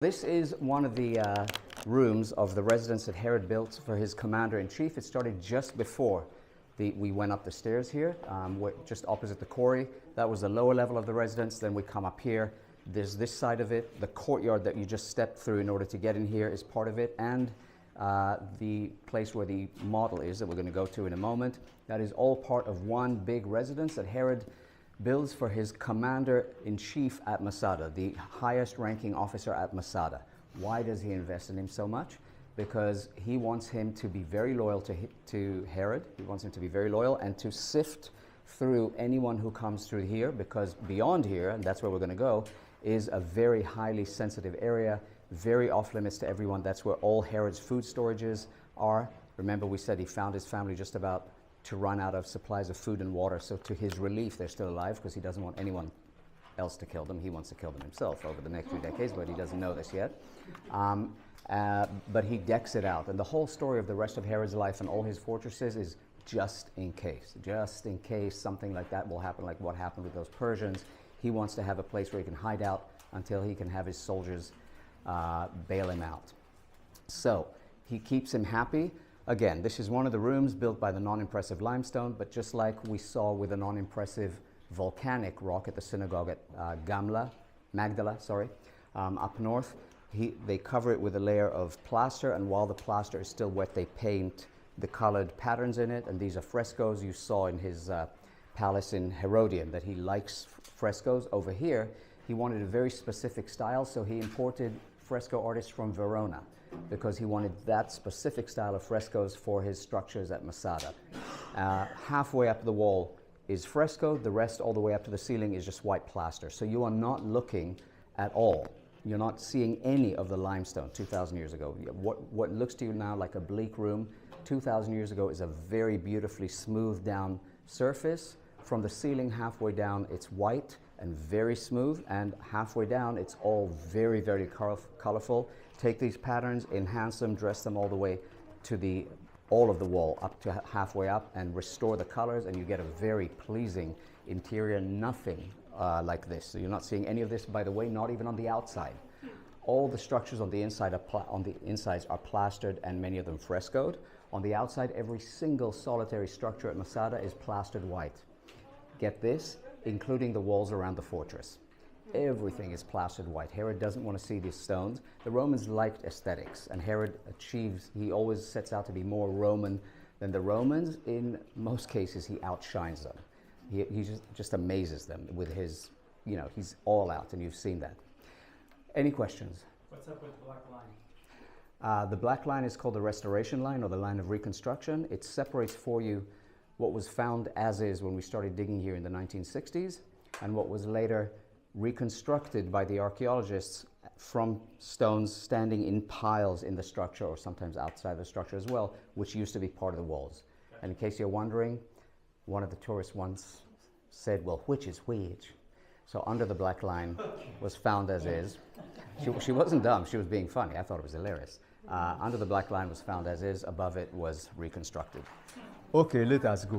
This is one of the rooms of the residence that Herod built for his commander-in-chief. It started just before we went up the stairs here, just opposite the quarry. That was the lower level of the residence. Then we come up here. There's this side of it. The courtyard that you just stepped through in order to get in here is part of it, and the place where the model is that we're going to go to in a moment. That is all part of one big residence that Herod builds for his commander-in-chief at Masada, the highest ranking officer at Masada. Why does he invest in him so much? Because he wants him to be very loyal to Herod. He wants him to be very loyal and to sift through anyone who comes through here, because beyond here, and that's where we're going to go, is a very highly sensitive area, very off limits to everyone. That's where all Herod's food storages are. Remember, we said he found his family just about to run out of supplies of food and water, so to his relief they're still alive, because he doesn't want anyone else to kill them. He wants to kill them himself over the next few decades, but he doesn't know this yet. But he decks it out, and the whole story of the rest of Herod's life and all his fortresses is just in case something like that will happen, like what happened with those Persians. He wants to have a place where he can hide out until he can have his soldiers bail him out. So he keeps him happy. Again, this is one of the rooms built by the non-impressive limestone, but just like we saw with the non-impressive volcanic rock at the synagogue at Magdala, up north, they cover it with a layer of plaster, and while the plaster is still wet, they paint the colored patterns in it, and these are frescoes you saw in his palace in Herodium, that he likes frescoes. Over here, he wanted a very specific style, so he imported fresco artists from Verona, because he wanted that specific style of frescoes for his structures at Masada. Halfway up the wall is fresco, the rest all the way up to the ceiling is just white plaster. So you are not looking at all. You're not seeing any of the limestone 2,000 years ago. What looks to you now like a bleak room, 2,000 years ago is a very beautifully smoothed down surface. From the ceiling halfway down, it's white and very smooth, and halfway down, it's all very, very colorful. Take these patterns, enhance them, dress them all the way to all of the wall, up to halfway up, and restore the colors, and you get a very pleasing interior. Nothing like this. So you're not seeing any of this, by the way, not even on the outside. All the structures on the inside insides are plastered, and many of them frescoed. On the outside, every single solitary structure at Masada is plastered white. Get this, including the walls around the fortress. Everything is plastered white. Herod doesn't want to see these stones. The Romans liked aesthetics, and Herod he always sets out to be more Roman than the Romans. In most cases, he outshines them. He just amazes them with his, he's all out, and you've seen that. Any questions? What's up with the black line? The black line is called the restoration line, or the line of reconstruction. It separates for you what was found as is when we started digging here in the 1960s, and what was later reconstructed by the archaeologists from stones standing in piles in the structure, or sometimes outside the structure as well, which used to be part of the walls. Okay. And in case you're wondering, one of the tourists once said, well, which is which? So under the black line was found as is. She wasn't dumb, she was being funny. I thought it was hilarious. Under the black line was found as is, above it was reconstructed. Okay, let us go.